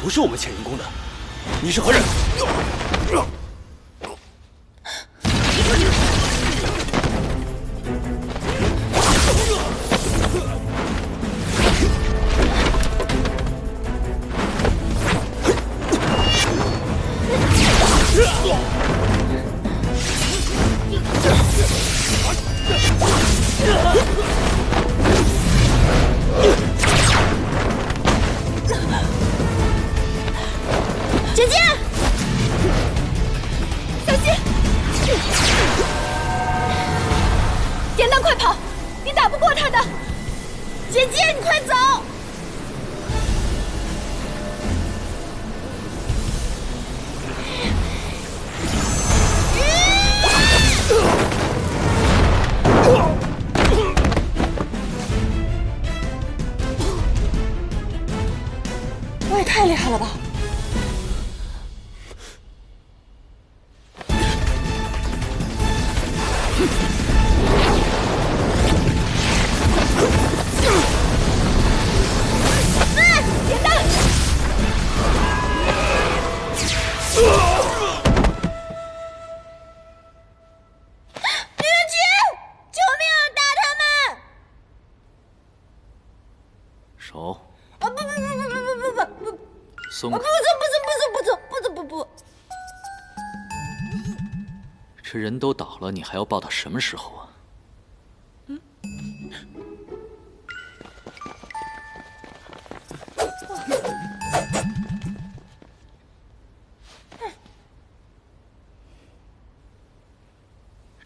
不是我们潜灵宫的，你是何人？姐姐，小心！典当，快跑！你打不过他的。姐姐，你快走！我也太厉害了吧！别动！女君，救命！打他们！手。啊不！松不走！这人都倒了，你还要抱到什么时候啊？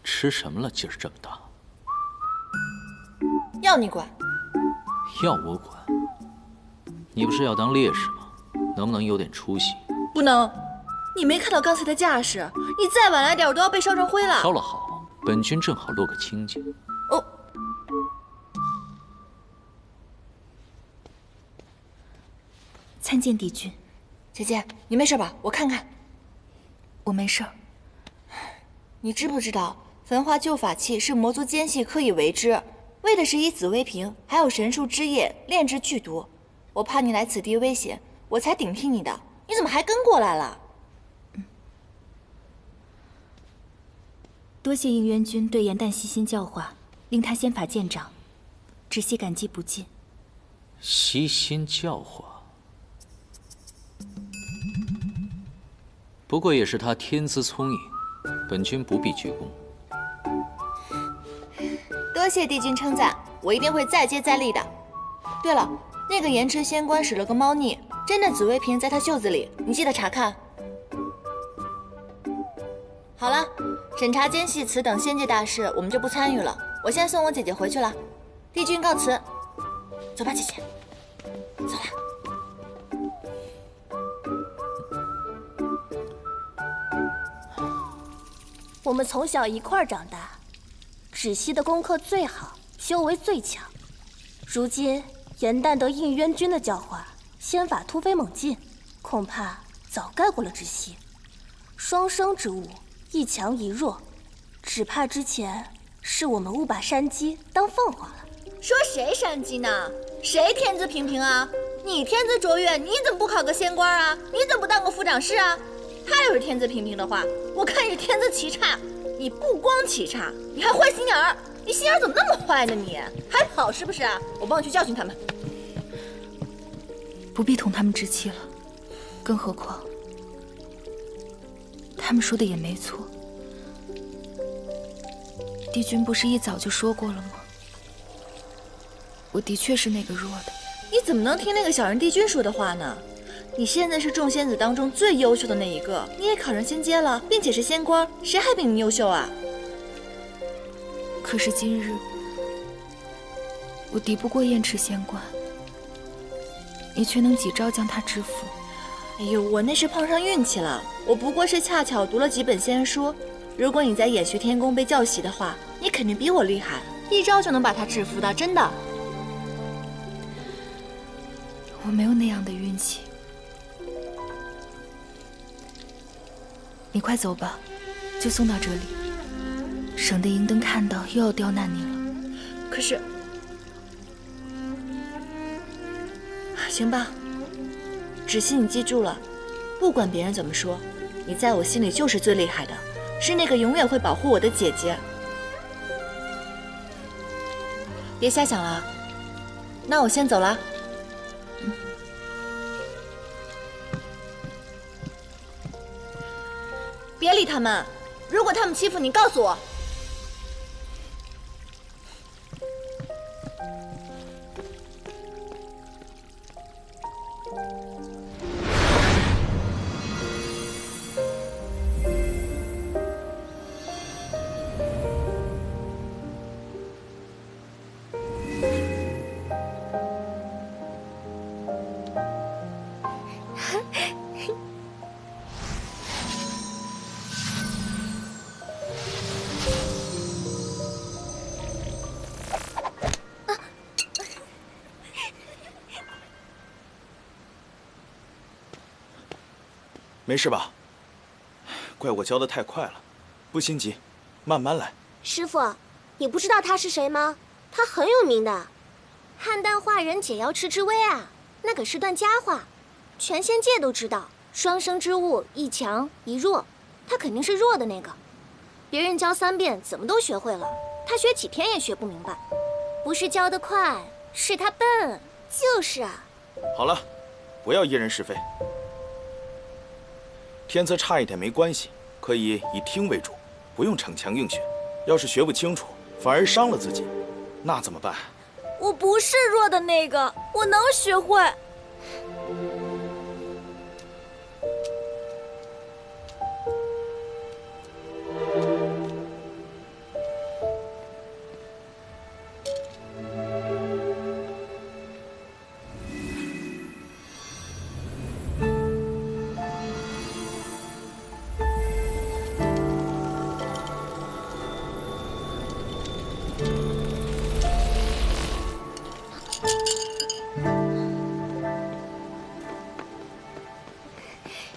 吃什么了？劲儿这么大？要你管？要我管？你不是要当烈士吗？能不能有点出息？不能！你没看到刚才的架势，你再晚来点，我都要被烧成灰了。烧了好，本君正好落个清净。哦，参见帝君。姐姐，你没事吧？我看看。我没事儿。你知不知道，焚化旧法器是魔族奸细刻意为之，为的是以紫薇瓶还有神树之液炼制剧毒。我怕你来此地危险，我才顶替你的。你怎么还跟过来了？多谢应渊君对颜淡悉心教化，令他仙法见长，只系感激不尽。悉心教化，不过也是他天资聪颖，本君不必鞠躬。多谢帝君称赞，我一定会再接再厉的。对了，那个盐池仙官使了个猫腻，真的紫薇瓶在他袖子里，你记得查看。好了，审查奸细此等仙界大事，我们就不参与了。我先送我姐姐回去了，帝君告辞。走吧，姐姐，走啦。我们从小一块儿长大，芷溪的功课最好，修为最强。如今颜淡得应渊君的教化，仙法突飞猛进，恐怕早盖过了芷溪。双生之物，一强一弱，只怕之前是我们误把山鸡当凤凰了。说谁山鸡呢？谁天资平平啊？你天资卓越，你怎么不考个仙官啊？你怎么不当个副长事啊？他要是天资平平的话，我看你是天资奇差。你不光奇差，你还坏心眼儿。你心眼怎么那么坏呢？你还跑是不是啊？我帮你去教训他们。不必同他们置气了，更何况他们说的也没错。帝君不是一早就说过了吗？我的确是那个弱的。你怎么能听那个小人帝君说的话呢？你现在是众仙子当中最优秀的那一个，你也考上仙阶了，并且是仙官，谁还比你优秀啊？可是今日我敌不过燕池仙官，你却能几招将他制服。哎呦，我那是碰上运气了，我不过是恰巧读了几本仙书。如果你在掩虚天宫被教习的话，你肯定比我厉害，一招就能把他制服的，真的。我没有那样的运气。你快走吧，就送到这里，省得银灯看到又要刁难你了。可是，行吧，芷溪，你记住了，不管别人怎么说，你在我心里就是最厉害的，是那个永远会保护我的姐姐。别瞎想了，那我先走了。别理他们，如果他们欺负你，告诉我。没事吧？怪我教的太快了，不心急，慢慢来。师傅，你不知道他是谁吗？他很有名的，邯郸画人解妖池之威啊，那可是段佳话，全仙界都知道。双生之物，一强一弱，他肯定是弱的那个。别人教3遍怎么都学会了，他学几天也学不明白。不是教得快，是他笨。就是啊。好了，不要议人是非。天资差一点没关系，可以以听为主，不用逞强硬学。要是学不清楚，反而伤了自己，那怎么办？我不是弱的那个，我能学会。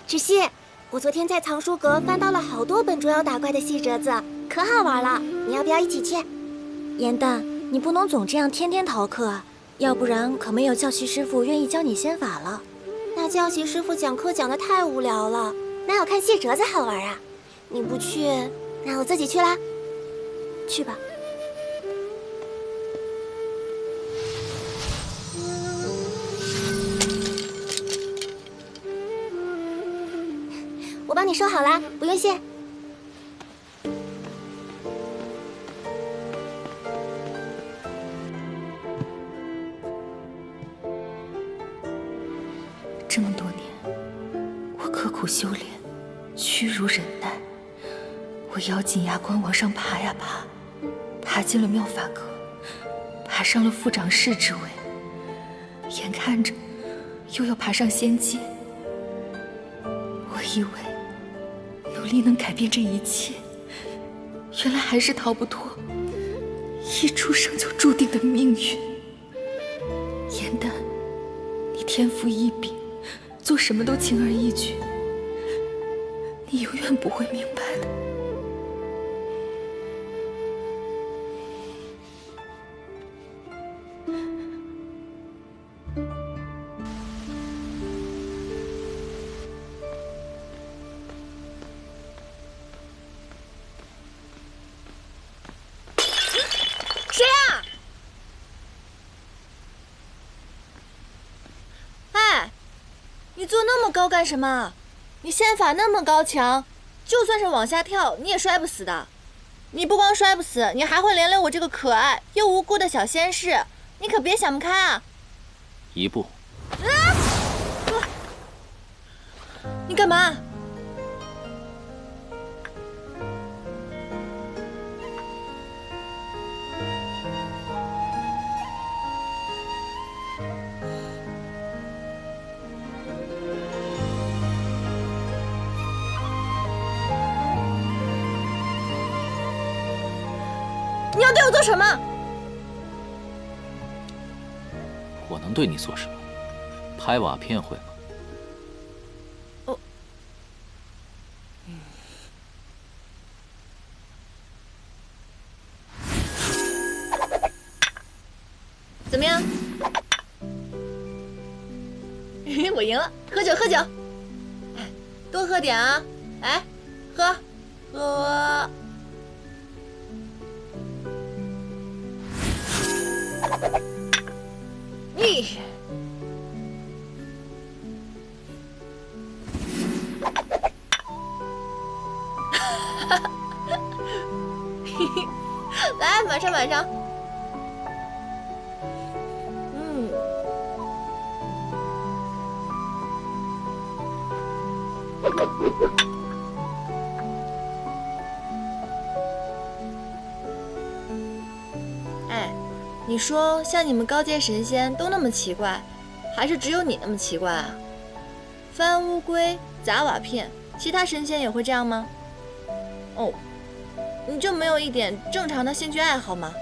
芷溪，我昨天在藏书阁翻到了好多本捉妖打怪的细折子，可好玩了。你要不要一起去？严旦，你不能总这样天天逃课啊，要不然可没有教习师傅愿意教你仙法了。那教习师傅讲课讲得太无聊了，哪有看细折子好玩啊？你不去，那我自己去啦。去吧。我帮你收好了，不用谢。这么多年，我刻苦修炼，屈辱忍耐，我咬紧牙关往上爬呀爬，爬进了妙法阁，爬上了副掌事之位，眼看着又要爬上仙阶。我以为努力能改变这一切，原来还是逃不脱一出生就注定的命运。严旦，你天赋异禀，做什么都轻而易举，你永远不会明白的。谁啊？哎，你坐那么高干什么？你仙法那么高强，就算是往下跳，你也摔不死的。你不光摔不死，你还会连累我这个可爱又无辜的小仙士，你可别想不开啊！一步。你干嘛？你要对我做什么？我能对你做什么？拍瓦片会吗？哦，怎么样？我赢了，喝酒喝酒。哎，多喝点啊！哎，喝。咦。来，马上。哎，你说像你们高阶神仙都那么奇怪，还是只有你那么奇怪啊？翻乌龟、砸瓦片，其他神仙也会这样吗？哦，你就没有一点正常的兴趣爱好吗？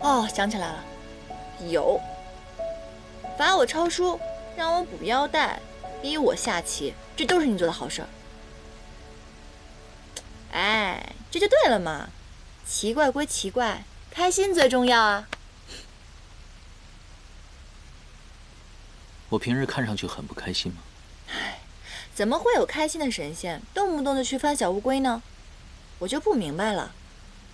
哦，想起来了，有。罚我抄书，让我补腰带，逼我下棋，这都是你做的好事儿。哎，这就对了嘛。奇怪归奇怪，开心最重要啊。我平日看上去很不开心吗？唉，怎么会有开心的神仙动不动就去翻小乌龟呢？我就不明白了。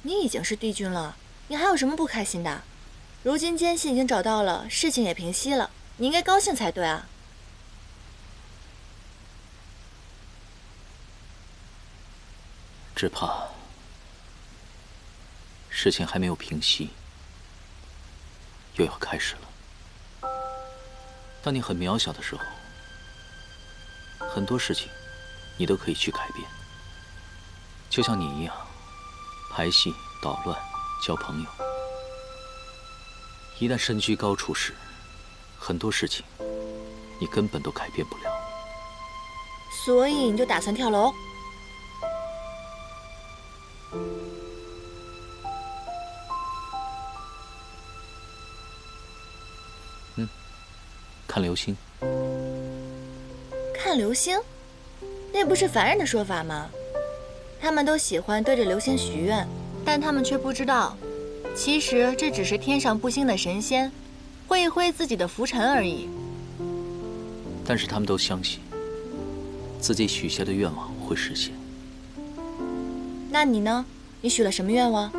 你已经是帝君了，你还有什么不开心的？如今奸细已经找到了，事情也平息了，你应该高兴才对啊。只怕事情还没有平息，又要开始了。当你很渺小的时候，很多事情你都可以去改变，就像你一样，排戏、捣乱、交朋友。一旦身居高处时，很多事情你根本都改变不了。所以你就打算跳楼？看流星。看流星？那不是凡人的说法吗？他们都喜欢对着流星许愿，但他们却不知道，其实这只是天上布星的神仙挥一挥自己的浮尘而已。但是他们都相信自己许下的愿望会实现。那你呢？你许了什么愿望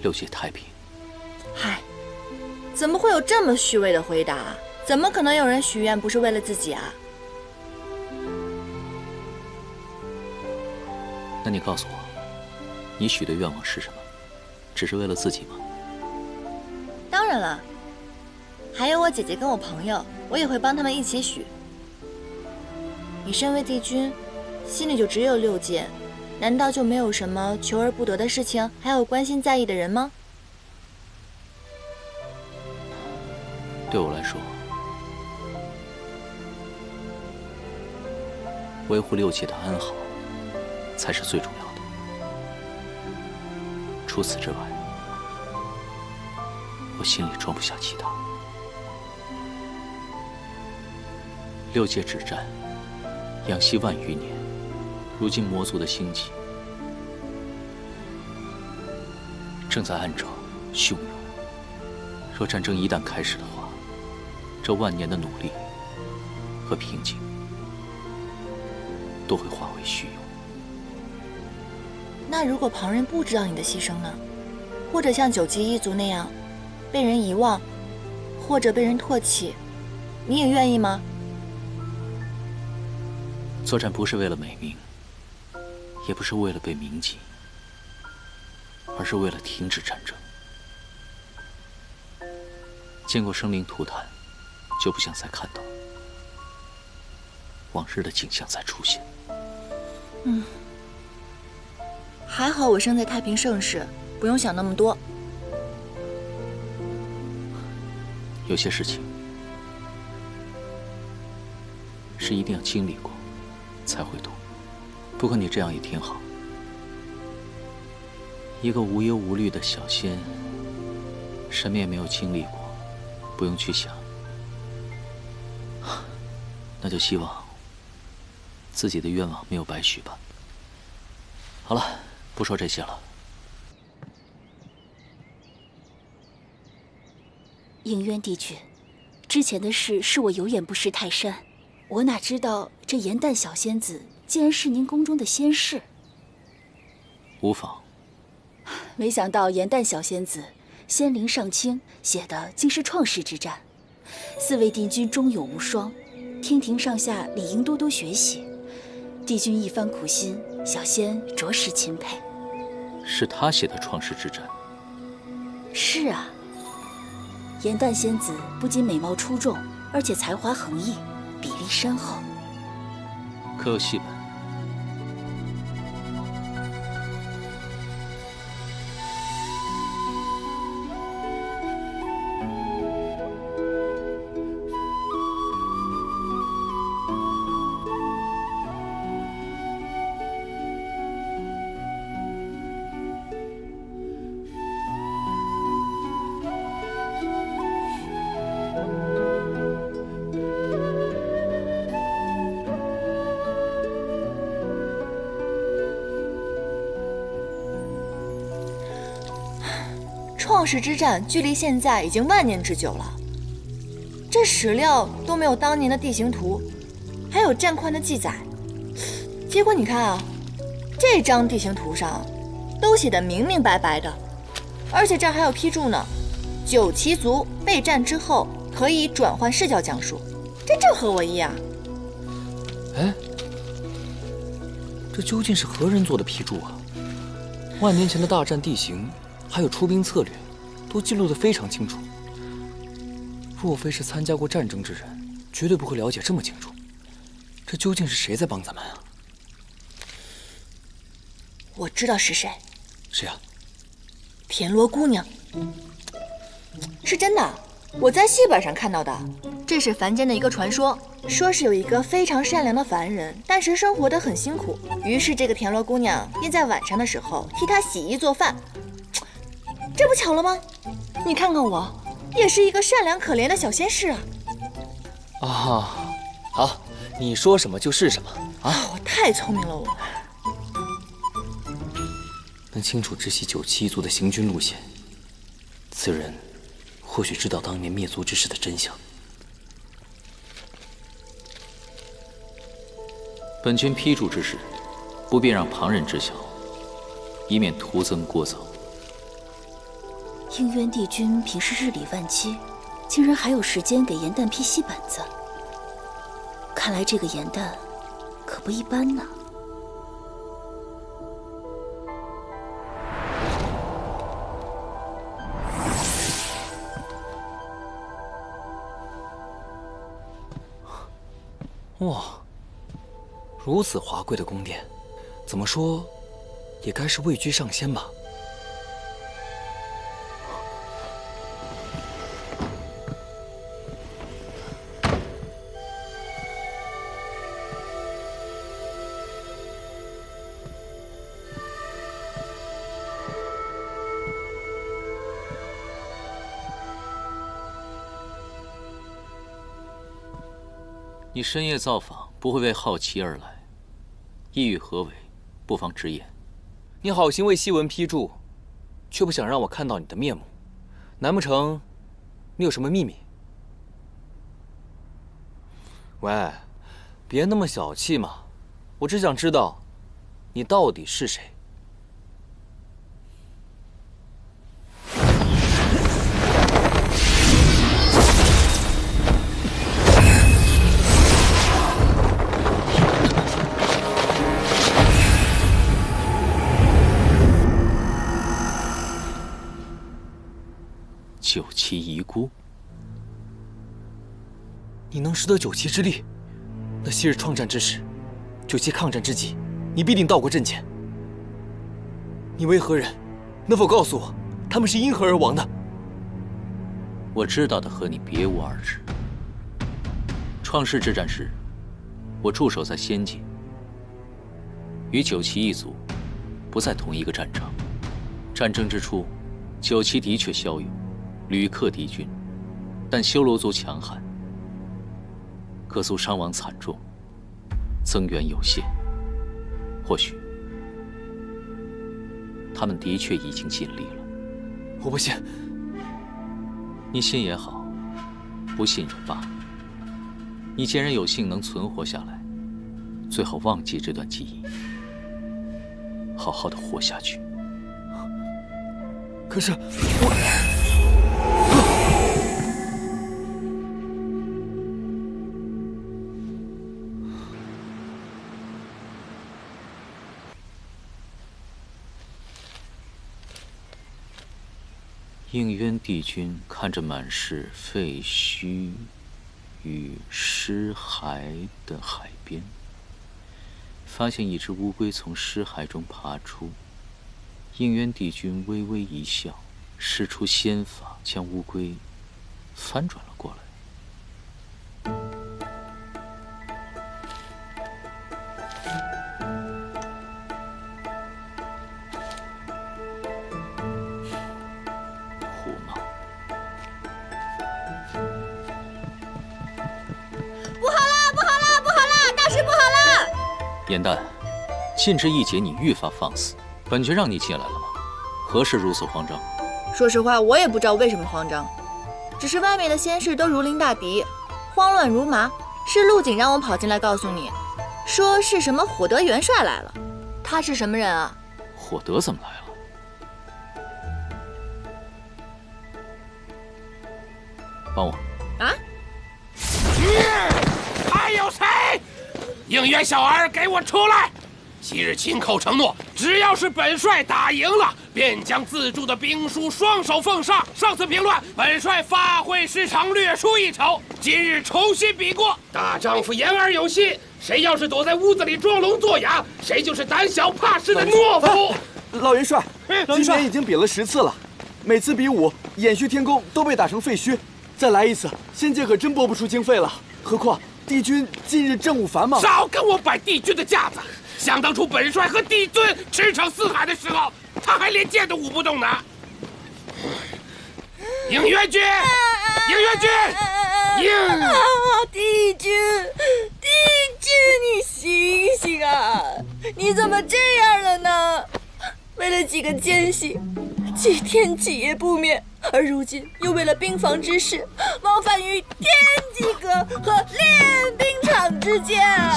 ？6界太平。嗨，怎么会有这么虚伪的回答？怎么可能有人许愿不是为了自己啊？那你告诉我，你许的愿望是什么？只是为了自己吗？当然了，还有我姐姐跟我朋友，我也会帮他们一起许。你身为帝君，心里就只有6界，难道就没有什么求而不得的事情，还有关心在意的人吗？对我来说，维护6界的安好才是最重要的。除此之外，我心里装不下其他。6界之战，养息万余年，如今魔族的兴起正在暗潮汹涌。若战争一旦开始的话，这万年的努力和平静都会化为虚有。那如果旁人不知道你的牺牲呢？或者像9级一族那样被人遗忘，或者被人唾弃，你也愿意吗？作战不是为了美名，也不是为了被铭记，而是为了停止战争。见过生灵涂炭，就不想再看到往日的景象再出现。还好我生在太平盛世，不用想那么多。有些事情是一定要经历过才会懂。不过你这样也挺好，一个无忧无虑的小仙，什么也没有经历过，不用去想，那就希望自己的愿望没有白许吧。好了，不说这些了。隐渊帝君，之前的事是我有眼不识泰山，我哪知道这颜淡小仙子竟然是您宫中的仙士。无妨。没想到颜淡小仙子仙灵上清，写的竟是创世之战。四位帝君忠勇无双，天庭上下理应多多学习。帝君一番苦心，小仙着实钦佩。是他写的《创世之战》？是啊，颜淡仙子不仅美貌出众，而且才华横溢，比例深厚。可有戏本？创世之战距离现在已经万年之久了，这史料都没有当年的地形图，还有战况的记载。结果你看啊，这张地形图上都写得明明白白的，而且这儿还有批注呢：9旗族备战之后可以转换视角讲述，这正合我意啊！哎，这究竟是何人做的批注啊？万年前的大战地形，还有出兵策略，都记录得非常清楚。若非是参加过战争之人，绝对不会了解这么清楚。这究竟是谁在帮咱们啊？我知道是谁。谁啊？田螺姑娘。是真的，我在戏本上看到的。这是凡间的一个传说，说是有一个非常善良的凡人，但是生活得很辛苦，于是这个田螺姑娘便在晚上的时候替他洗衣做饭。这不巧了吗？你看看我，也是一个善良可怜的小仙士啊！啊，好，你说什么就是什么啊！我太聪明了，我能清楚知悉9旗一族的行军路线，此人或许知道当年灭族之事的真相。本君批注之事，不便让旁人知晓，以免徒增聒噪。应渊帝君平时日理万机，竟然还有时间给颜淡批细本子。看来这个颜淡可不一般呢。哇，如此华贵的宫殿，怎么说也该是位居上仙吧？你深夜造访，不会为好奇而来，意欲何为？不妨直言。你好心为檄文批注，却不想让我看到你的面目，难不成你有什么秘密？喂，别那么小气嘛！我只想知道，你到底是谁？9旗遗孤，你能识得9旗之力，那昔日创战之时，9旗抗战之际，你必定到过阵前。你为何人？能否告诉我，他们是因何而亡的？我知道的和你别无二致。创世之战时，我驻守在仙界，与9旗一族不在同一个战场。战争之初，9旗的确骁勇，屡克敌军，但修罗族强悍，各族伤亡惨重，增援有限。或许他们的确已经尽力了。我不信。你信也好，不信任罢了。你既然有幸能存活下来，最好忘记这段记忆，好好的活下去。可是我……应渊帝君看着满是废墟与尸骸的海边，发现一只乌龟从尸骸中爬出。应渊帝君微微一笑，施出仙法，将乌龟翻转了过来。颜淡，近之一劫，你愈发放肆。本君让你进来了吗？何事如此慌张？说实话，我也不知道为什么慌张，只是外面的仙士都如临大敌，慌乱如麻。是陆景让我跑进来告诉你，说是什么火德元帅来了。他是什么人啊？火德怎么来了？帮我。啊？还有谁？应渊小儿，给我出来！昔日亲口承诺，只要是本帅打赢了，便将自铸的兵书双手奉上。上次平乱，本帅发挥失常，略出一筹。今日重新比过，大丈夫言而有信。谁要是躲在屋子里装聋作哑，谁就是胆小怕事的懦夫。老元帅，今年已经比了10次了，每次比武，偃虚天宫都被打成废墟。再来一次，仙界可真拨不出经费了。何况帝君近日政务繁忙，少跟我摆帝君的架子！想当初本帅和帝尊驰骋四海的时候，他还连剑都舞不动呢。应元君，应元君，帝君，你醒醒啊！你怎么这样了呢？为了几个奸细，几天几夜不眠，而如今又为了兵房之事，往返于天机阁和练兵场之间啊！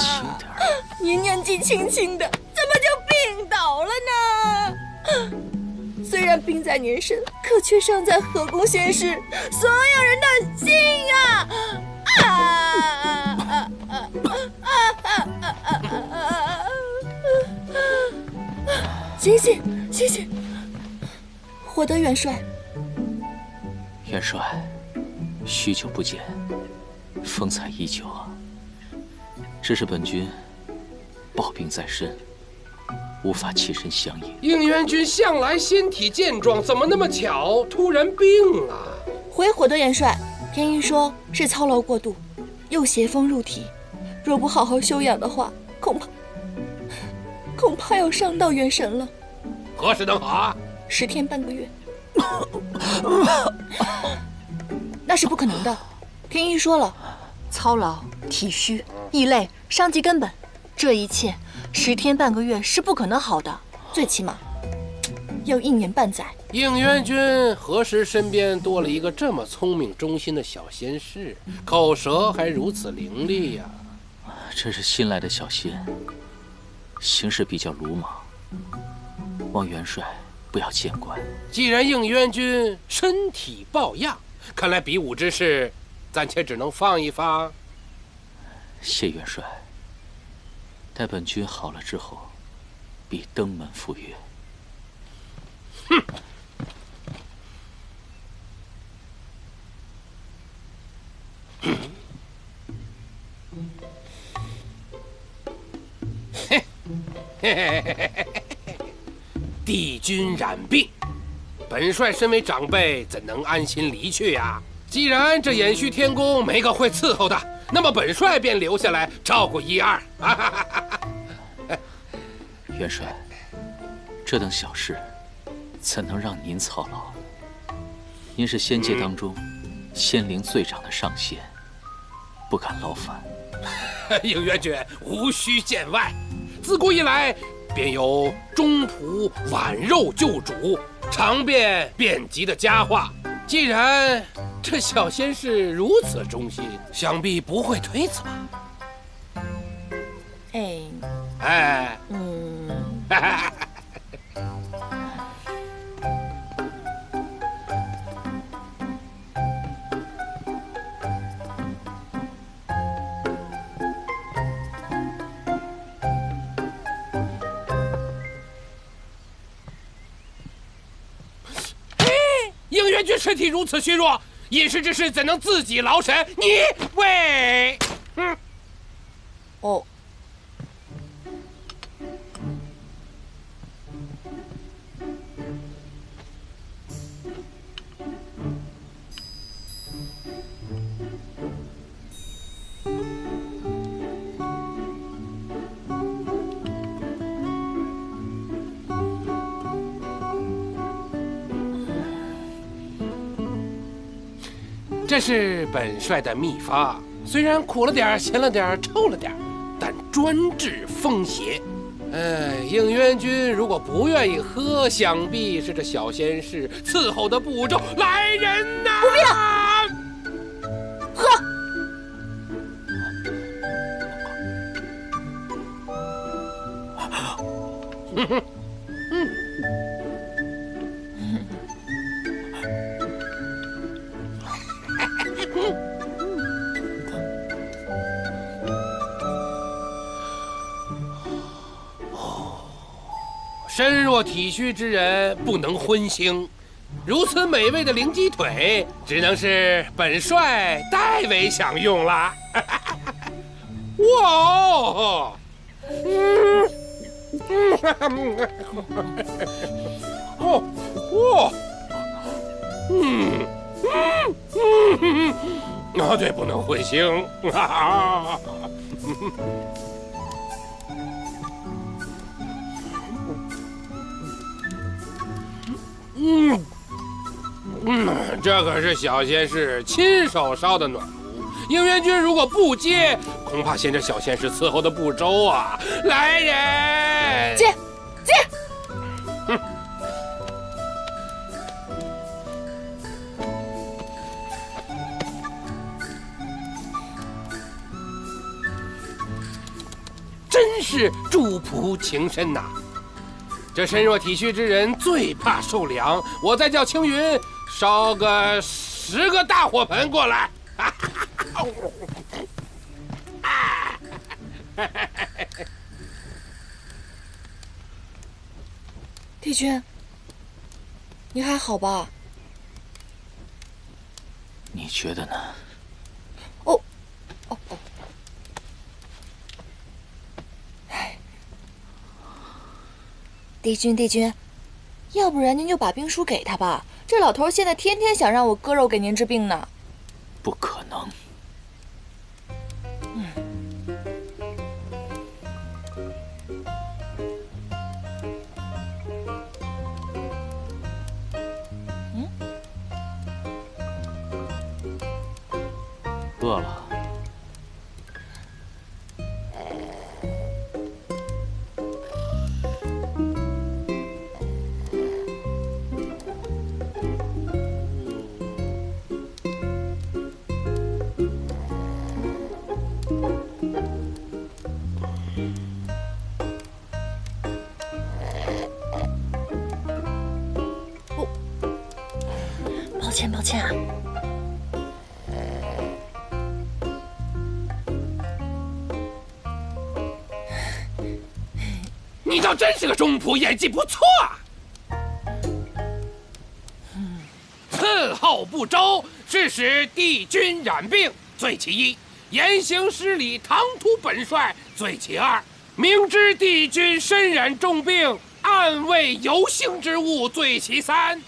你年纪轻轻的，怎么就病倒了呢？虽然病在年深，可却伤在河宫仙士所有人的心啊！醒醒，醒醒！火德元帅，元帅，许久不见，风采依旧啊。只是本君抱病在身，无法起身相迎。应元君向来仙体健壮，怎么那么巧突然病了？回火德元帅，天一说是操劳过度，又邪风入体，若不好好休养的话，恐怕要伤到元神了。何时能好啊？10天半个月。那是不可能的。天一说了，操劳、体虚、易累，伤及根本，这一切10天半个月是不可能好的，最起码要1年半载。应元君何时身边多了一个这么聪明忠心的小仙士，口舌还如此伶俐呀？这是新来的小仙，行事比较鲁莽，望元帅不要见怪。既然应元君身体抱恙，看来比武之事暂且只能放一放。谢元帅，待本君好了之后，必登门赴约。哼！帝君染病，本帅身为长辈，怎能安心离去呀？既然这偃虚天宫没个会伺候的，那么本帅便留下来照顾一二。元帅，这等小事，怎能让您操劳？您是仙界当中仙灵最长的上仙，不敢劳烦。应元君无需见外，自古以来便有中仆挽肉救主，尝遍遍及的佳话。既然这小仙士如此忠心，想必不会推辞吧？哎，应元君身体如此虚弱，饮食之事怎能自己劳神？你喂，哦。这是本帅的秘方，虽然苦了点、咸了点、臭了点，但专治风邪。应元君如果不愿意喝，想必是这小仙士伺候的不周。来人呐！不必了，喝。身弱体虚之人不能荤腥，如此美味的灵鸡腿，只能是本帅代为享用了。哇哦！对，不能荤腥。这可是小仙士亲手烧的暖炉，应元君如果不接，恐怕嫌这小仙士伺候的不周啊！来人，接。真是主仆情深呐！这身弱体虚之人最怕受凉，我再叫青云烧个10个大火盆过来。帝君，你还好吧？你觉得呢？哦。帝君，要不然您就把兵书给他吧。这老头现在天天想让我割肉给您治病呢。不可能。饿了。抱歉啊。你倒真是个忠仆，演技不错。伺候不周，致使帝君染病，罪其一；言行失礼，唐突本帅，罪其二；明知帝君身染重病，暗为有幸之物，罪其三。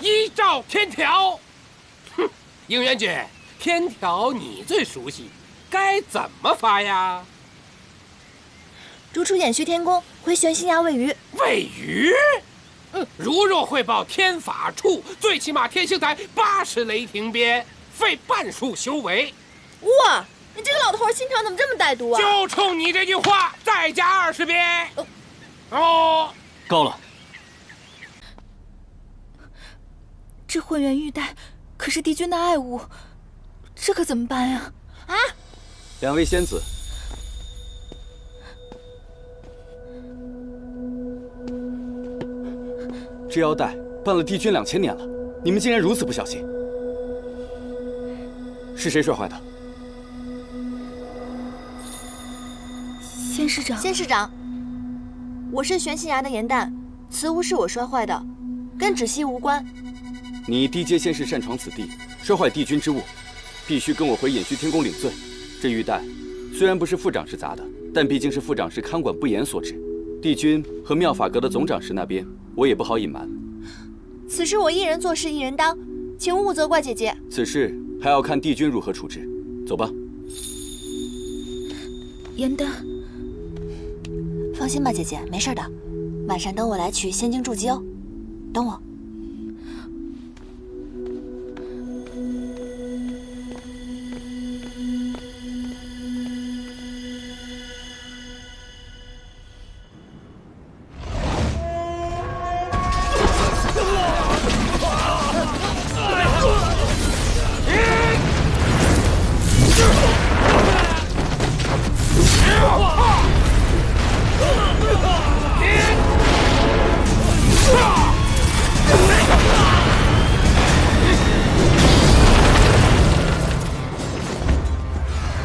依照天条，应元君，天条你最熟悉，该怎么发呀？逐出偃虚天宫，回玄心崖喂鱼。喂鱼？如若汇报天法处，最起码天星台80雷霆鞭，费半数修为。哇，你这个老头心肠怎么这么歹毒啊？就冲你这句话，再加20鞭。哦，够了。这混元玉带可是帝君的爱物，这可怎么办呀？啊！两位仙子，这腰带伴了帝君2000年了，你们竟然如此不小心，是谁摔坏的？仙师长，仙师长，我是玄心崖的颜淡，此物是我摔坏的，跟芷溪无关。你低阶仙士擅闯此地，摔坏帝君之物，必须跟我回偃虚天宫领罪。这玉带虽然不是副长室砸的，但毕竟是副长室看管不严所致。帝君和妙法阁的总长室那边，我也不好隐瞒。此事我一人做事一人当，请勿责怪姐姐。此事还要看帝君如何处置。走吧。颜淡，放心吧，姐姐，没事的。晚上等我来取仙晶筑基哦。等我。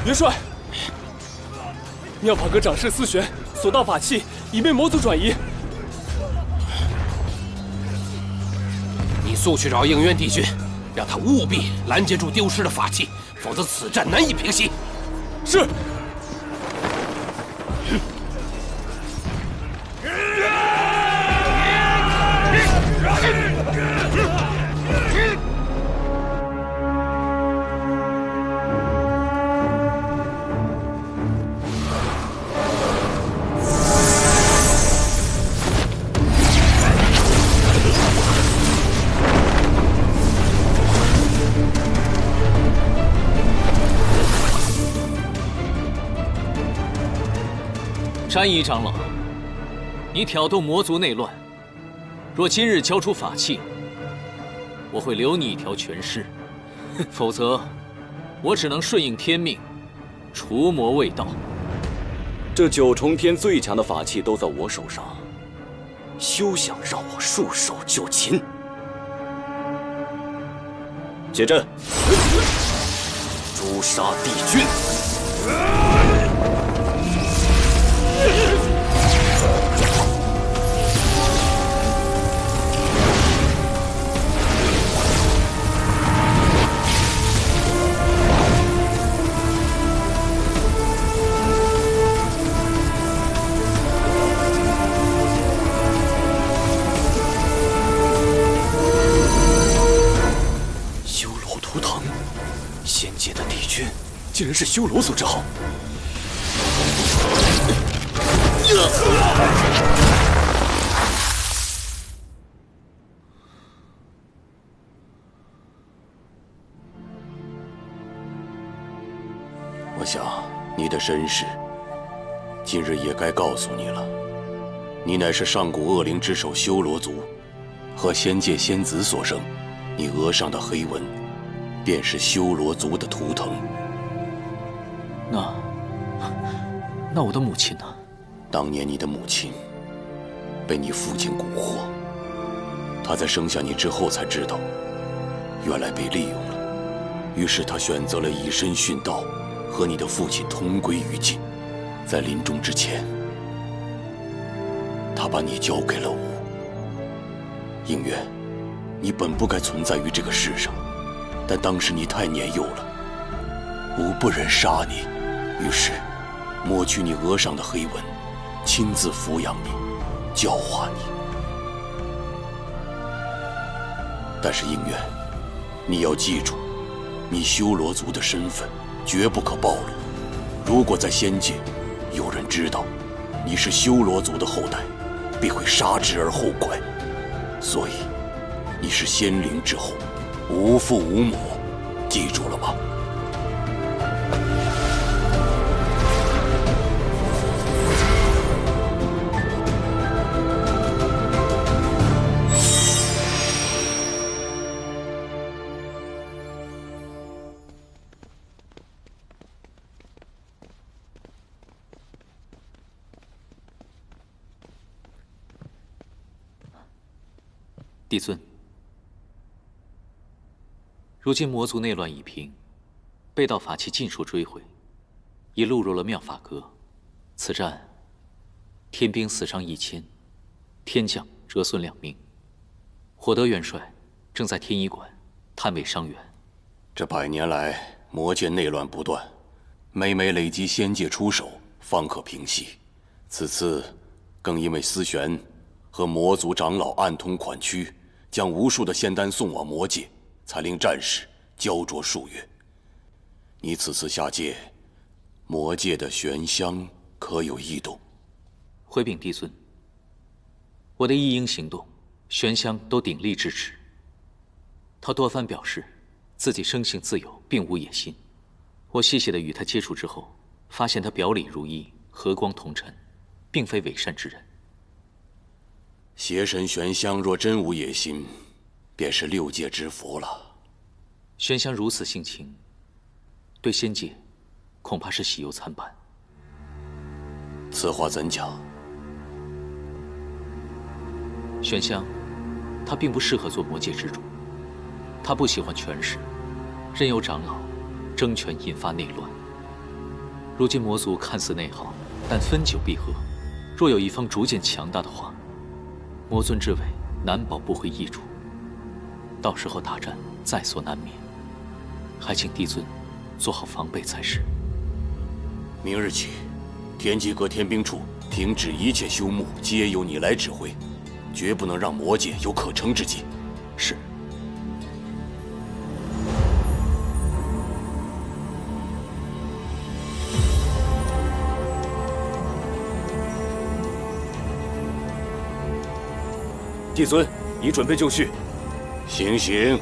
元帅，妙法阁掌事思璇所到法器已被魔族转移。你速去找应渊帝君，让他务必拦截住丢失的法器，否则此战难以平息。是。山一长老，你挑动魔族内乱，若今日交出法器，我会留你一条全尸；否则，我只能顺应天命，除魔卫道。这9重天最强的法器都在我手上，休想让我束手就擒！解阵，诛杀帝君！修罗图腾，仙界的帝君竟然是修罗所制。我想你的身世，今日也该告诉你了。你乃是上古恶灵之首修罗族，和仙界仙子所生。你额上的黑纹，便是修罗族的图腾。那我的母亲呢？当年你的母亲被你父亲蛊惑，她在生下你之后才知道，原来被利用了。于是她选择了以身殉道，和你的父亲同归于尽。在临终之前，她把你交给了我。应渊，你本不该存在于这个世上，但当时你太年幼了，吾不忍杀你，于是抹去你额上的黑纹，亲自抚养你，教化你。但是应渊，你要记住，你修罗族的身份绝不可暴露。如果在仙界有人知道你是修罗族的后代，必会杀之而后快。所以你是仙灵之后，无父无母，记住了吗？帝尊，如今魔族内乱已平，被盗法器尽数追回，已录入了妙法阁。此战，天兵死伤1000，天将折损2名。火德元帅正在天医馆探尾伤员。这100年来，魔界内乱不断，每每累积仙界出手，方可平息。此次更因为思玄和魔族长老暗通款曲，将无数的仙丹送往魔界，才令战事焦灼数月。你此次下界，魔界的玄香可有异动？回禀帝尊，我的一应行动，玄香都鼎力支持。他多番表示自己生性自由，并无野心。我细细的与他接触之后，发现他表里如一，和光同尘，并非伪善之人。邪神玄香若真无野心，便是6界之福了。玄香如此性情，对仙界恐怕是喜忧参半。此话怎讲？玄香，他并不适合做魔界之主，他不喜欢权势，任由长老争权引发内乱。如今魔族看似内耗，但分久必合。若有一方逐渐强大的话，魔尊之位难保不会易主。到时候大战在所难免，还请帝尊做好防备才是。明日起，天机阁天兵处停止一切修牧，皆由你来指挥，绝不能让魔界有可乘之机。是。帝尊，已准备就绪。行行。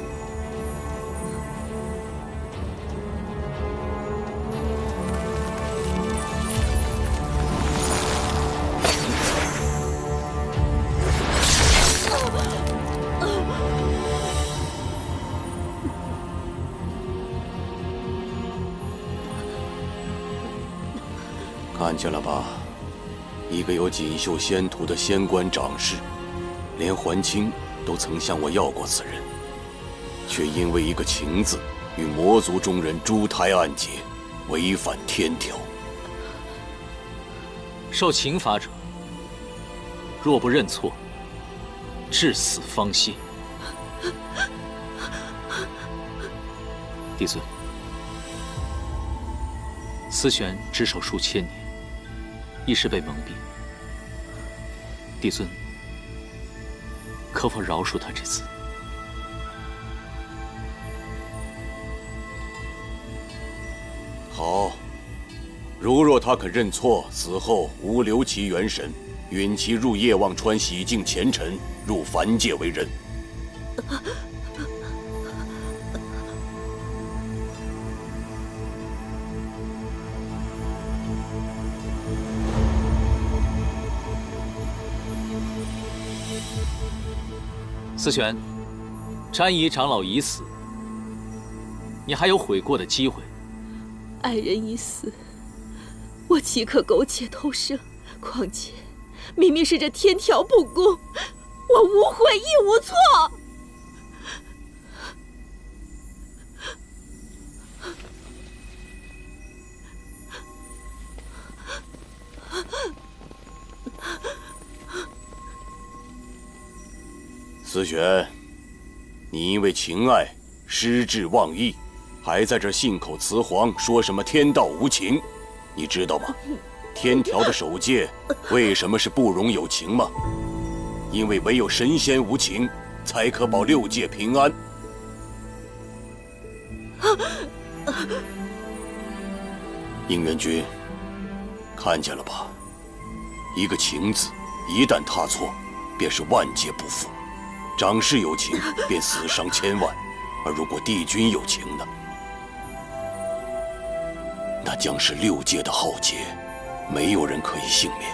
看见了吧，一个有锦绣仙途的仙官长士。连桓清都曾向我要过此人，却因为一个情字，与魔族中人珠胎暗结，违反天条。受刑罚者，若不认错，至死方歇。帝尊，思玄执手数千年，一时被蒙蔽。帝尊，可否饶恕他这次？好，如若他肯认错，死后无留其元神，允其入夜望川洗净前尘，入凡界为人。思玄，詹姨长老已死，你还有悔过的机会。爱人已死，我岂可苟且偷生？况且，明明是这天条不公，我无悔亦无错。思玄，你因为情爱失志忘义，还在这信口雌黄，说什么天道无情，你知道吗？天条的守戒为什么是不容有情吗？因为唯有神仙无情，才可保6界平安。应元君，看见了吧？一个情字，一旦踏错，便是万劫不复。长士有情，便死伤千万；而如果帝君有情呢？那将是6界的浩劫，没有人可以幸免。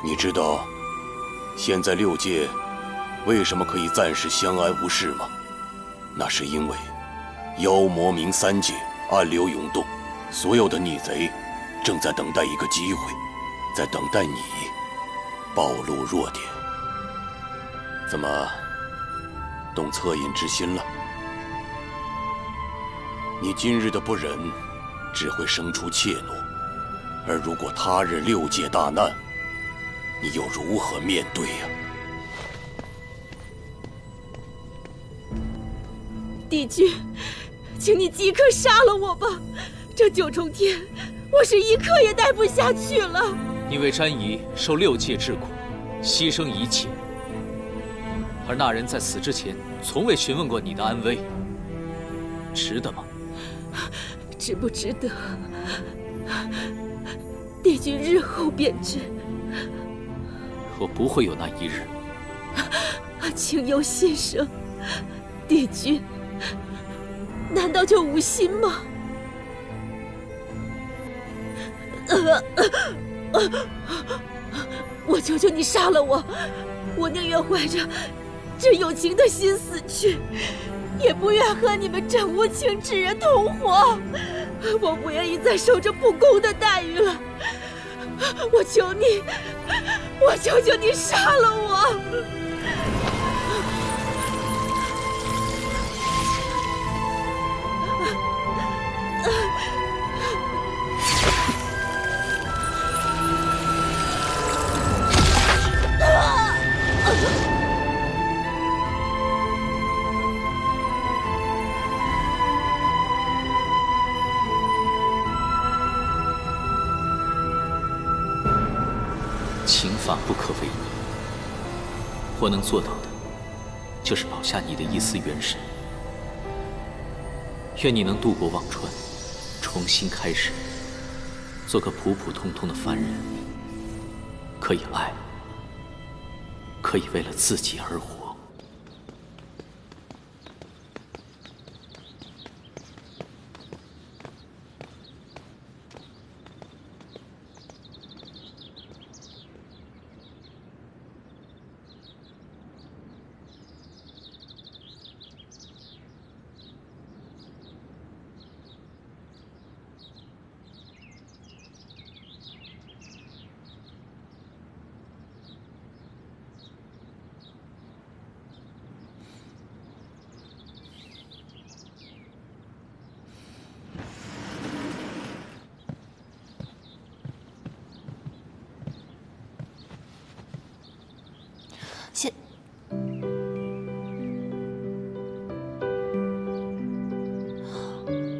你知道，现在6界为什么可以暂时相安无事吗？那是因为妖魔冥3界暗流涌动，所有的逆贼正在等待一个机会，在等待你暴露弱点。怎么，动恻隐之心了？你今日的不仁，只会生出怯懦，而如果他日六界大难，你又如何面对呀？帝君，请你即刻杀了我吧！这9重天，我是一刻也待不下去了。你为詹姨受6界之苦，牺牲一切，而那人在死之前从未询问过你的安危，值得吗？值不值得？帝君日后便知。我不会有那一日。请由心生，帝君，难道就无心吗？我求求你杀了我，我宁愿怀着这有情的心死去，也不愿和你们这无情之人同活。我不愿意再受这不公的待遇了。我求你，我求求你杀了我！情法不可违逆，我能做到的，就是保下你的一丝元神。愿你能渡过忘川，重新开始，做个普普通通的凡人，可以爱，可以为了自己而活。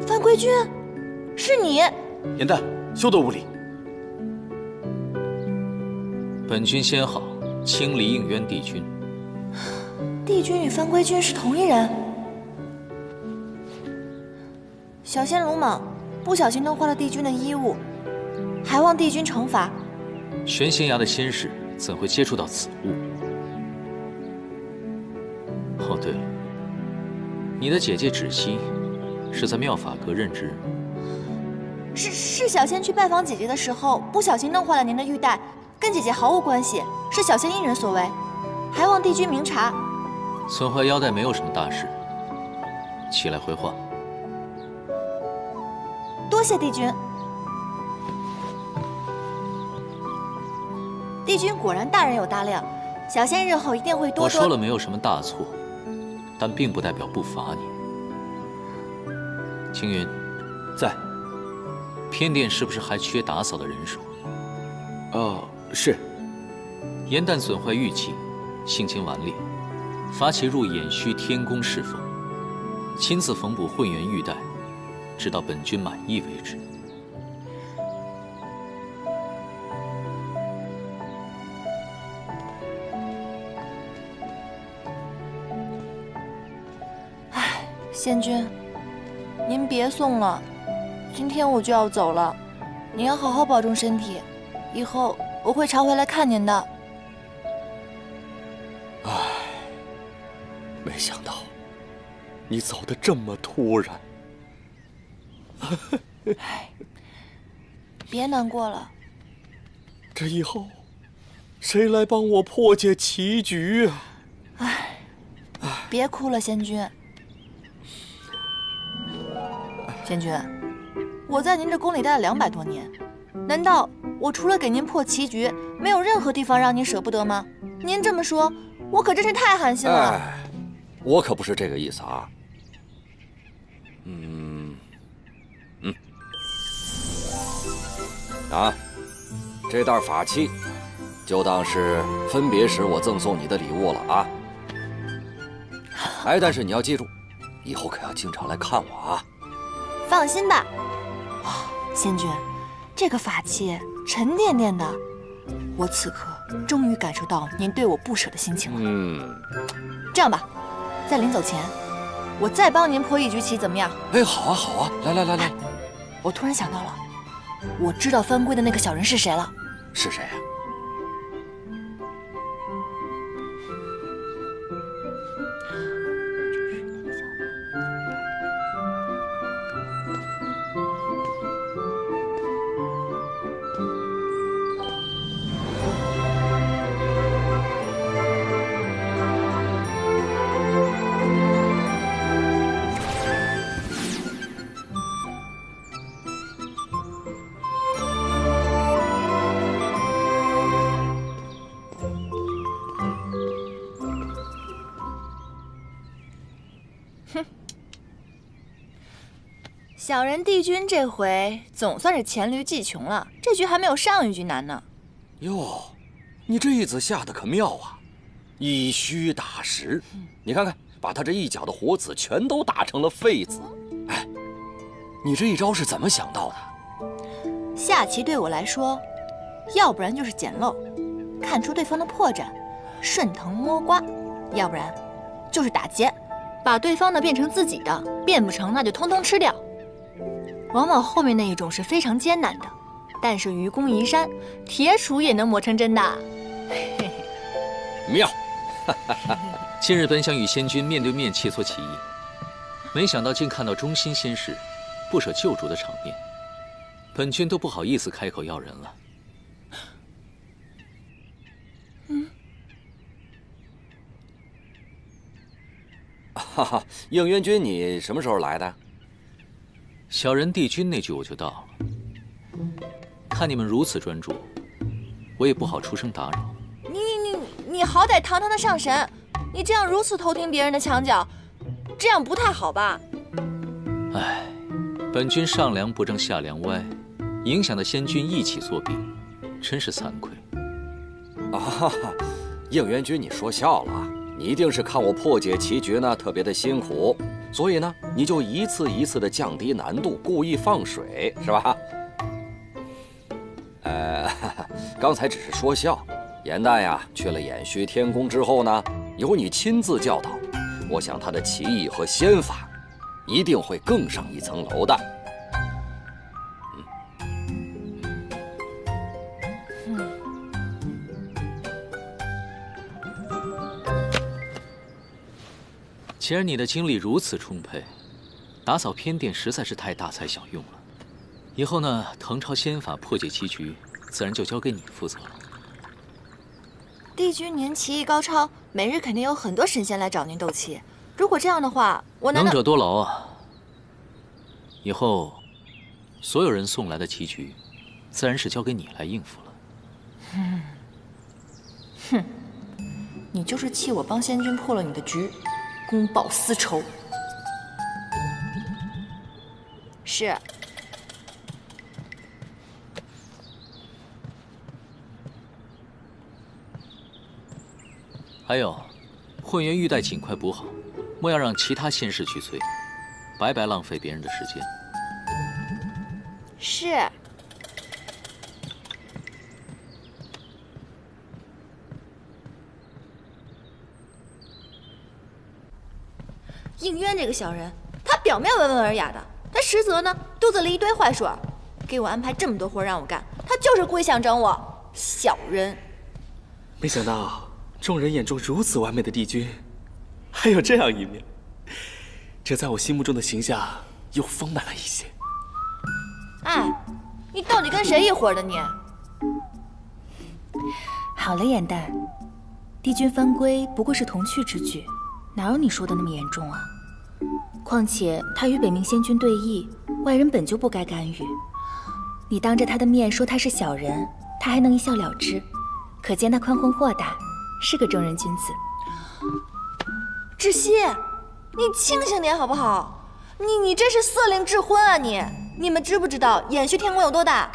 范归君，是你！颜淡，休得无礼！本君先好，清离应渊帝君。帝君与范归君是同一人。小仙鲁莽，不小心弄坏了帝君的衣物，还望帝君惩罚。玄仙崖的仙士怎会接触到此物？哦，对了，你的姐姐芷溪是在妙法阁任职。是小仙去拜访姐姐的时候，不小心弄坏了您的玉带，跟姐姐毫无关系，是小仙因人所为，还望帝君明察。损坏腰带没有什么大事，起来回话。多谢帝君。帝君果然大人有大量，小仙日后一定会多多。我说了没有什么大错，但并不代表不罚你。青云，在。偏殿是不是还缺打扫的人手？是。颜淡损坏玉器，性情顽劣，罚其入偃虚天宫侍奉，亲自缝补混元玉带，直到本君满意为止。仙君，您别送了，今天我就要走了，您要好好保重身体，以后我会常回来看您的。没想到你走得这么突然。别难过了，这以后谁来帮我破解棋局啊？别哭了，仙君。仙君，我在您这宫里待了200多年，难道我除了给您破棋局，没有任何地方让您舍不得吗？您这么说，我可真是太寒心了。哎，我可不是这个意思啊。这袋法器，就当是分别时我赠送你的礼物了啊。哎，但是你要记住，以后可要经常来看我啊。放心吧。哇，仙君，这个法器沉甸甸的，我此刻终于感受到您对我不舍的心情了。这样吧，在临走前，我再帮您破一局棋，怎么样？哎，好啊，好啊，来。我突然想到了，我知道翻规的那个小人是谁了。是谁啊？小人帝君这回总算是黔驴技穷了，这局还没有上一局难呢。哟，你这一子下的可妙啊，以虚打实。你看看，把他这一脚的活子全都打成了废子。哎，你这一招是怎么想到的？下棋对我来说，要不然就是捡漏，看出对方的破绽，顺藤摸瓜；要不然就是打劫，把对方的变成自己的，变不成那就通通吃掉。往往后面那一种是非常艰难的，但是愚公移山，铁杵也能磨成针的。妙！今日本想与仙君面对面切磋棋艺，没想到竟看到忠心仙士不舍救主的场面，本君都不好意思开口要人了。哈哈，应渊君，你什么时候来的？小人帝君那局我就到了。看你们如此专注，我也不好出声打扰。你好歹堂堂的上神，你这样如此偷听别人的墙角，这样不太好吧？唉，本君上梁不正下梁歪，影响的仙君一起作弊，真是惭愧。啊，应渊君，你说笑了，你一定是看我破解棋局呢特别的辛苦，所以呢你就一次一次的降低难度，故意放水，是吧？刚才只是说笑。颜淡呀，去了偃虚天宫之后呢，由你亲自教导，我想他的棋艺和仙法一定会更上一层楼的。既然你的精力如此充沛，打扫偏殿实在是太大材小用了。以后呢，誊抄仙法破解棋局，自然就交给你负责了。帝君您棋艺高超，每日肯定有很多神仙来找您斗气。如果这样的话，我难道……能者多劳啊！以后，所有人送来的棋局，自然是交给你来应付了。哼，你就是气我帮仙君破了你的局，公报私仇。是。还有，混元玉带尽快补好，莫要让其他仙士去催，白白浪费别人的时间。是。应渊这个小人，他表面温文尔雅的，他实则呢肚子里一堆坏水，给我安排这么多活让我干，他就是故意想整我，小人。没想到。众人眼中如此完美的帝君，还有这样一面，这在我心目中的形象又丰满了一些。哎，你到底跟谁一伙的你？好了，颜淡，帝君翻规不过是童趣之举，哪有你说的那么严重啊？况且他与北冥仙君对弈，外人本就不该干预。你当着他的面说他是小人，他还能一笑了之，可见他宽宏豁达，是个正人君子。芷溪，你清醒点好不好？你这是色令智昏啊你！你们知不知道延续天宫有多大？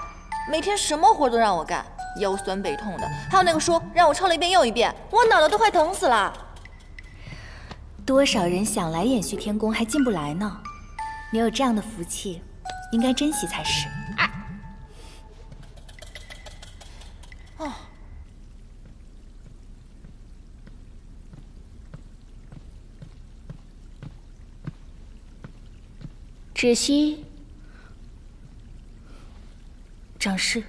每天什么活都让我干，腰酸背痛的。还有那个书让我抄了一遍又一遍，我脑袋都快疼死了。多少人想来延续天宫还进不来呢？你有这样的福气，应该珍惜才是。哦。芷溪，长侍。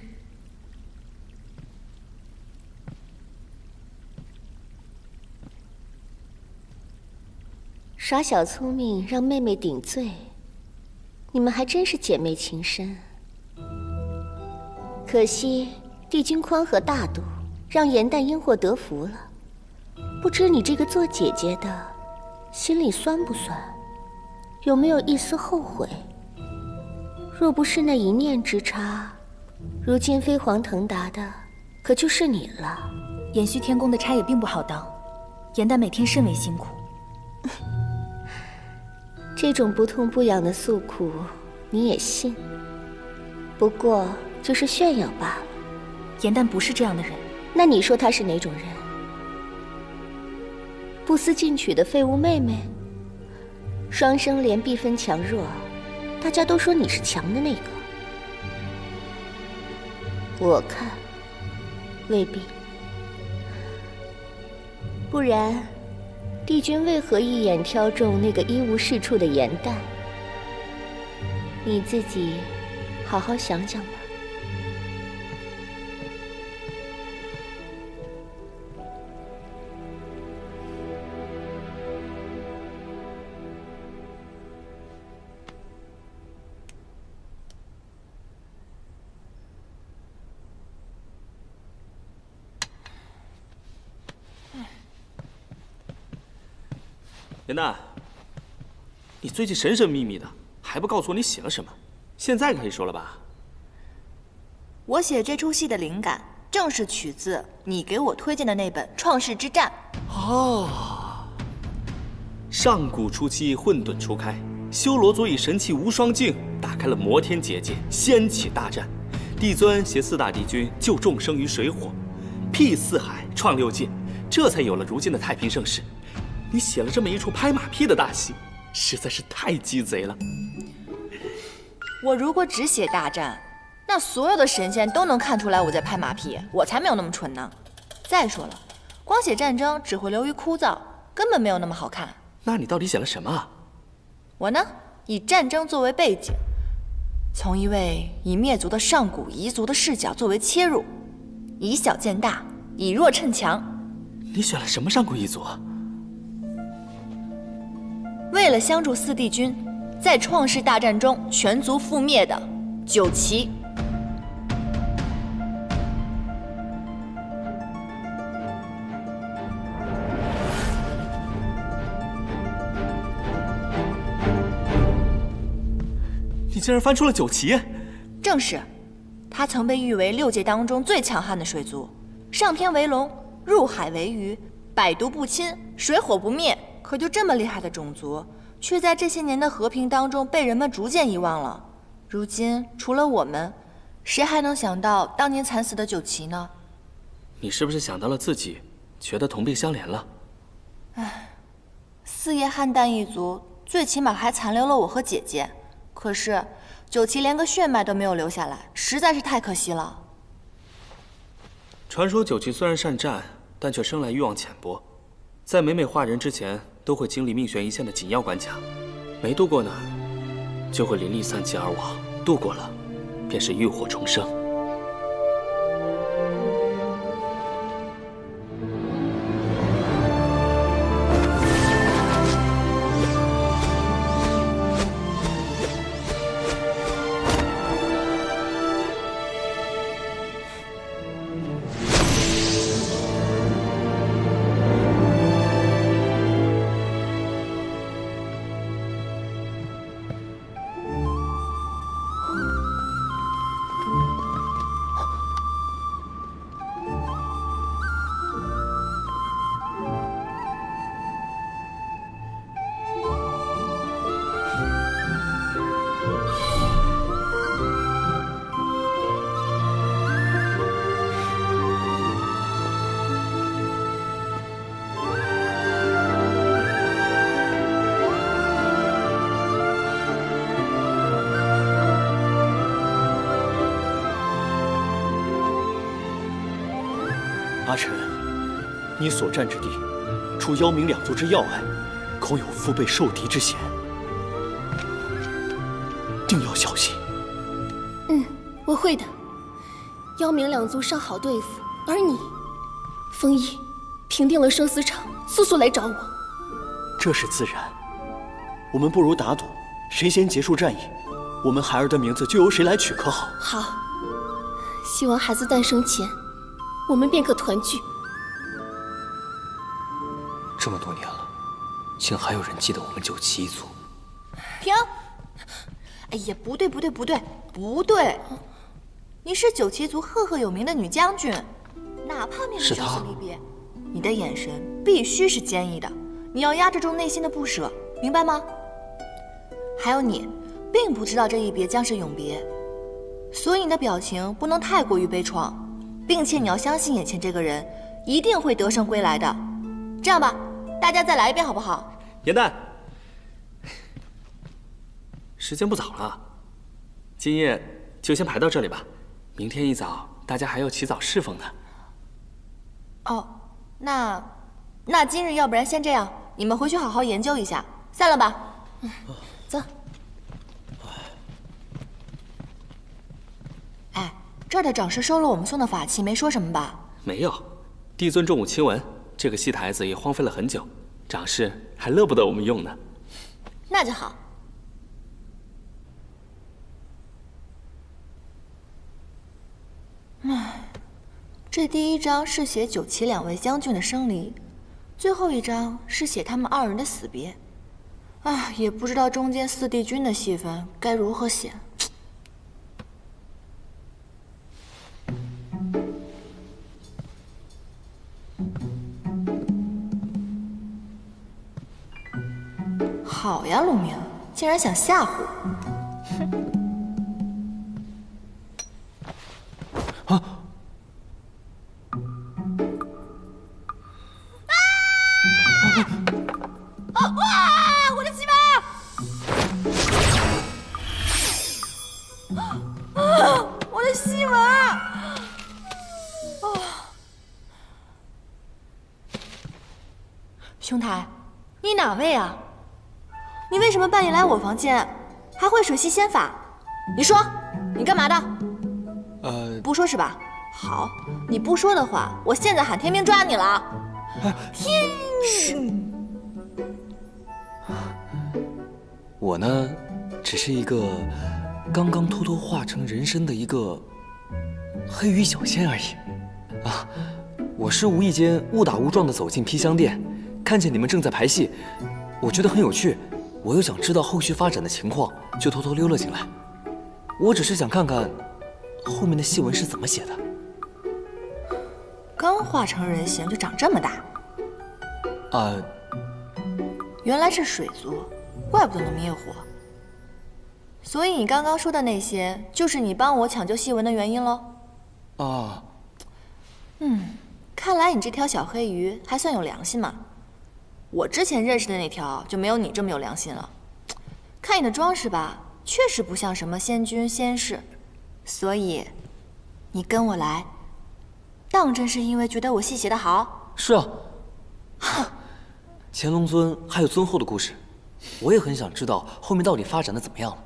耍小聪明让妹妹顶罪，你们还真是姐妹情深。可惜帝君宽和大度，让颜淡因祸得福了。不知你这个做姐姐的，心里酸不酸？有没有一丝后悔？若不是那一念之差，如今飞黄腾达的可就是你了。延续天宫的差也并不好当，颜淡每天甚为辛苦。这种不痛不痒的诉苦，你也信？不过就是炫耀罢了。颜淡不是这样的人。那你说她是哪种人？不思进取的废物妹妹？双生莲必分强弱，大家都说你是强的那个。我看未必。不然帝君为何一眼挑中那个一无是处的颜淡？你自己好好想想吧。颜淡，你最近神神秘秘的，还不告诉我你写了什么？现在可以说了吧？我写这出戏的灵感，正是取自你给我推荐的那本《创世之战》。哦，上古初期，混沌初开，修罗族以神器无双镜打开了摩天结界，掀起大战。帝尊携4大帝君救众生于水火，辟四海，创6界，这才有了如今的太平盛世。你写了这么一出拍马屁的大戏，实在是太鸡贼了。我如果只写大战，那所有的神仙都能看出来我在拍马屁，我才没有那么蠢呢。再说了，光写战争只会流于枯燥，根本没有那么好看。那你到底写了什么啊？我呢，以战争作为背景，从一位已灭族的上古彝族的视角作为切入，以小见大，以弱趁强。你选了什么上古彝族啊？为了相助4帝君，在创世大战中全族覆灭的九岐。你竟然翻出了九岐？正是，他曾被誉为6界当中最强悍的水族，上天为龙，入海为鱼，百毒不侵，水火不灭。可就这么厉害的种族，却在这些年的和平当中被人们逐渐遗忘了。如今除了我们，谁还能想到当年惨死的九岐呢？你是不是想到了自己，觉得同病相怜了？唉，4叶汉淡一族最起码还残留了我和姐姐，可是九岐连个血脉都没有留下来，实在是太可惜了。传说九岐虽然善战，但却生来欲望浅薄，在每化人之前都会经历命悬一线的紧要关卡，没度过呢，就会林立散尽而亡；度过了，便是浴火重生。阿晨，你所占之地，除妖冥两族之要隘，恐有腹背受敌之嫌，定要小心。我会的。妖冥两族尚好对付，而你，风翼，平定了生死场，速速来找我。这是自然。我们不如打赌，谁先结束战役，我们孩儿的名字就由谁来取，可好？好。希望孩子诞生前，我们便可团聚。这么多年了，竟还有人记得我们九旗一族。停！哎呀，不对，你是九旗族赫赫有名的女将军，哪怕面对生死离别，你的眼神必须是坚毅的，你要压制住内心的不舍，明白吗？还有你，并不知道这一别将是永别，所以你的表情不能太过于悲怆，并且你要相信眼前这个人一定会得胜归来的。这样吧，大家再来一遍好不好？严旦，时间不早了，今夜就先排到这里吧。明天一早大家还要起早侍奉呢。哦，那今日要不然先这样，你们回去好好研究一下，散了吧。走。哎，这儿的长师收了我们送的法器，没说什么吧？没有，帝尊重武亲闻，这个戏台子也荒废了很久，长师还乐不得我们用呢。那就好。唉，这第一章是写九旗两位将军的生离，最后一章是写他们二人的死别。唉，也不知道中间四帝君的戏份该如何写。好呀，陆明，竟然想吓唬我！哼！哇！我的戏码！我的戏码！兄台，你哪位啊？你为什么半夜来我房间，还会水系仙法？你说，你干嘛的？不说是吧？好，你不说的话，我现在喊天兵抓你了。天！我呢，只是一个刚刚偷偷化成人身的一个黑羽小仙而已。啊，我是无意间误打误撞的走进披香殿，看见你们正在排戏，我觉得很有趣。我又想知道后续发展的情况，就偷偷溜了进来。我只是想看看后面的戏文是怎么写的。刚化成人形就长这么大？原来是水族，怪不得能灭火。所以你刚刚说的那些，就是你帮我抢救戏文的原因喽？看来你这条小黑鱼还算有良心嘛。我之前认识的那条就没有你这么有良心了。看你的装饰吧，确实不像什么仙君仙士，所以你跟我来，当真是因为觉得我戏写得好？是啊。乾隆尊还有尊后的故事，我也很想知道后面到底发展的怎么样了。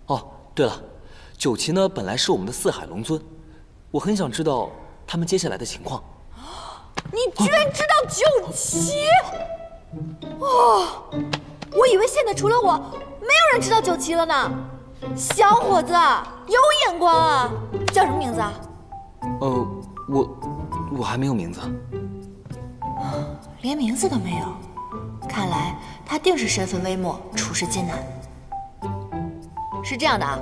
哦，对了，九旗呢本来是我们的四海龙尊，我很想知道他们接下来的情况。你居然知道九旗？哦，我以为现在除了我，没有人知道九旗了呢。小伙子，有眼光啊！叫什么名字啊？我还没有名字。连名字都没有，看来他定是身份微末，处事艰难。是这样的啊，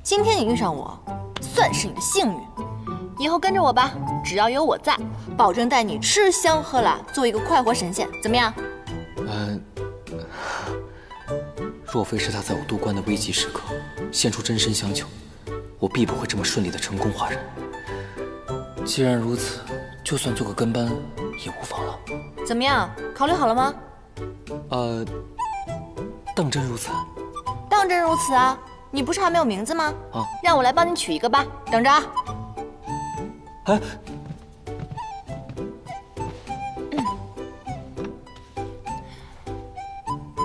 今天你遇上我，算是你的幸运。以后跟着我吧，只要有我在，保证带你吃香喝辣，做一个快活神仙，怎么样？若非是他在我渡关的危急时刻献出真身相救，我必不会这么顺利的成功化人。既然如此，就算做个跟班也无妨了。怎么样？考虑好了吗？当真如此？当真如此啊！你不是还没有名字吗？让我来帮你取一个吧，等着啊。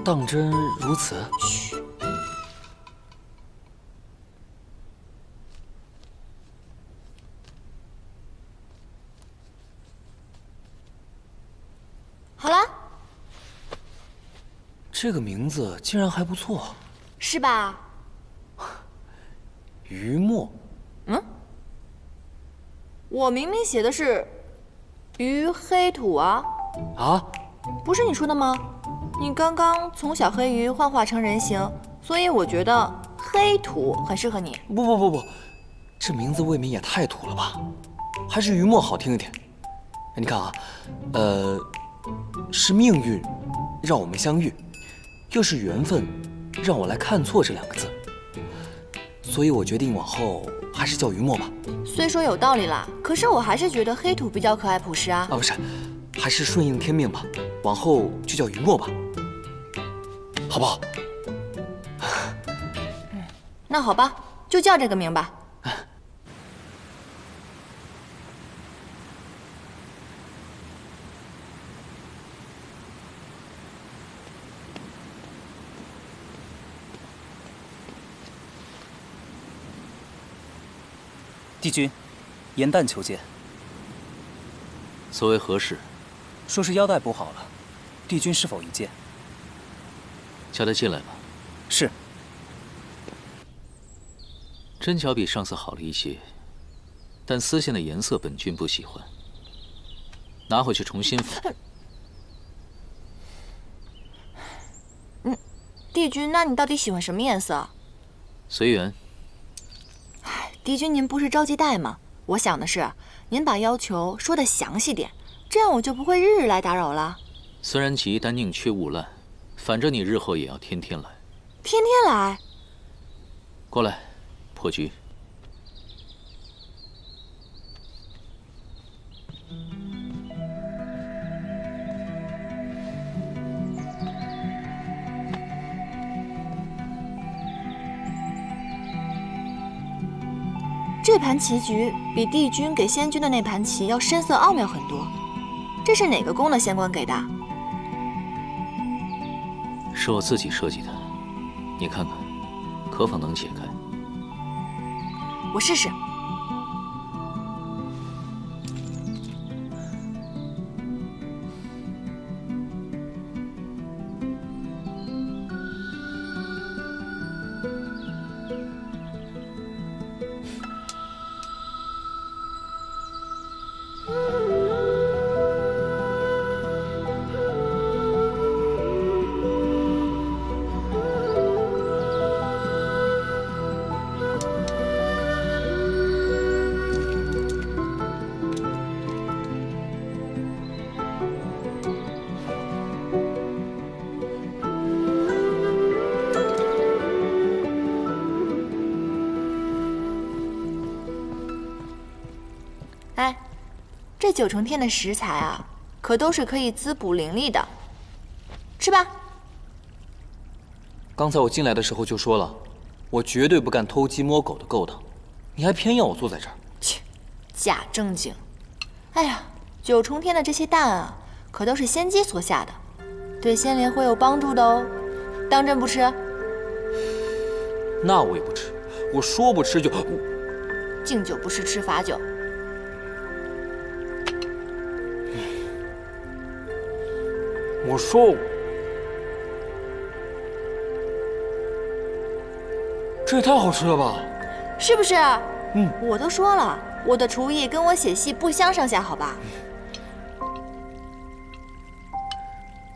当真如此？嘘。好了，这个名字竟然还不错，是吧？于墨。嗯，我明明写的是于黑土啊。啊？不是你说的吗？你刚刚从小黑鱼幻化成人形，所以我觉得黑土很适合你。不，这名字未免也太土了吧？还是于墨好听一点。你看啊，是命运让我们相遇，又是缘分让我来看错这2个字，所以我决定往后还是叫于墨吧。虽说有道理啦，可是我还是觉得黑土比较可爱朴实啊。不是，还是顺应天命吧，往后就叫于墨吧，好不好？那好吧，就叫这个名吧。帝君，严旦求见。所谓何事？说是腰带补好了，帝君是否一见？叫他进来吧。是。针脚比上次好了一些，但丝线的颜色本君不喜欢，拿回去重新缝。帝君，那你到底喜欢什么颜色？随缘。帝君，您不是着急带吗？我想的是，您把要求说得详细点，这样我就不会日日来打扰了。虽然急，但宁缺毋滥，反正你日后也要天天来。天天来？过来，破局。这盘棋局比帝君给仙君的那盘棋要深色奥妙很多，这是哪个宫的仙官给的？是我自己设计的，你看看，可否能解开？我试试。哎，这9重天的食材啊，可都是可以滋补灵力的，吃吧。刚才我进来的时候就说了，我绝对不干偷鸡摸狗的勾当，你还偏要我坐在这儿。切，假正经。哎呀，9重天的这些蛋啊，可都是仙姬所下的，对仙灵会有帮助的哦。当真不吃？那我也不吃，我说不吃就……敬酒不吃吃罚酒。我说，这也太好吃了吧？是不是？我都说了，我的厨艺跟我写戏不相上下，好吧？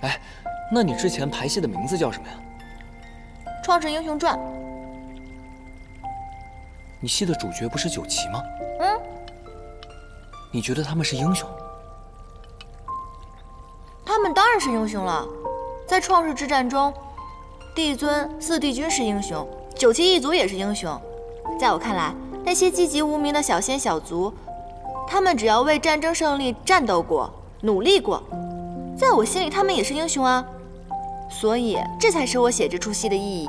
哎，那你之前排戏的名字叫什么呀？《创世英雄传》。你戏的主角不是9旗吗？你觉得他们是英雄？他们当然是英雄了，在创世之战中，帝尊、4帝君是英雄，9旗一族也是英雄。在我看来，那些籍籍无名的小仙小族，他们只要为战争胜利战斗过、努力过，在我心里他们也是英雄啊。所以，这才是我写这出戏的意义。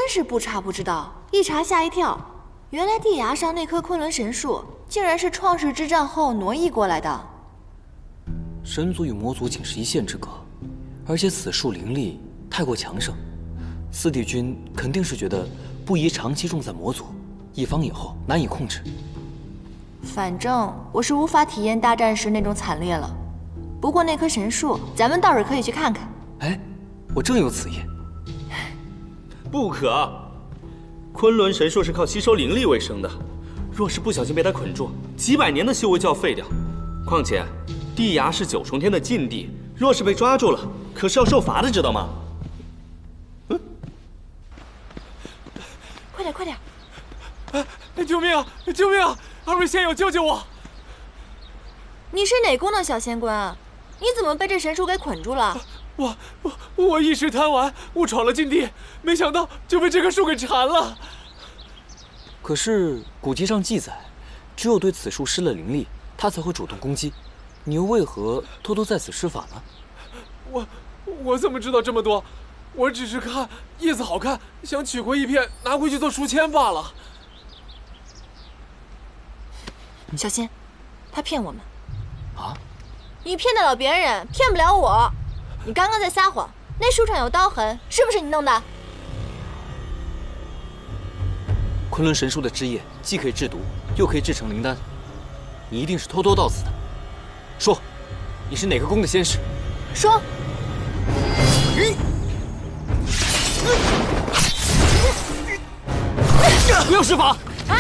真是不查不知道，一查吓一跳。原来地崖上那棵昆仑神树，竟然是创世之战后挪移过来的。神族与魔族仅是一线之隔，而且此树灵力太过强盛，司帝君肯定是觉得不宜长期种在魔族，以防以后难以控制。反正我是无法体验大战时那种惨烈了。不过那棵神树，咱们倒是可以去看看。哎，我正有此意。不可，昆仑神树是靠吸收灵力为生的，若是不小心被它捆住，几百年的修为就要废掉。况且，地崖是9重天的禁地，若是被抓住了，可是要受罚的，知道吗？快点，快点！哎，救命啊！救命啊！二位仙友，救救我！你是哪宫的小仙官啊？你怎么被这神树给捆住了？我一时贪玩，误闯了禁地，没想到就被这棵树给缠了。可是古籍上记载，只有对此树施了灵力，它才会主动攻击。你又为何偷偷在此施法呢？我怎么知道这么多？我只是看叶子好看，想取回一片拿回去做书签罢了。小心，他骗我们。啊？你骗得了别人，骗不了我。你刚刚在撒谎，那树上有刀痕，是不是你弄的？昆仑神树的枝叶既可以制毒，又可以制成灵丹，你一定是偷偷到此的。说，你是哪个宫的仙使？说。不要施法！啊！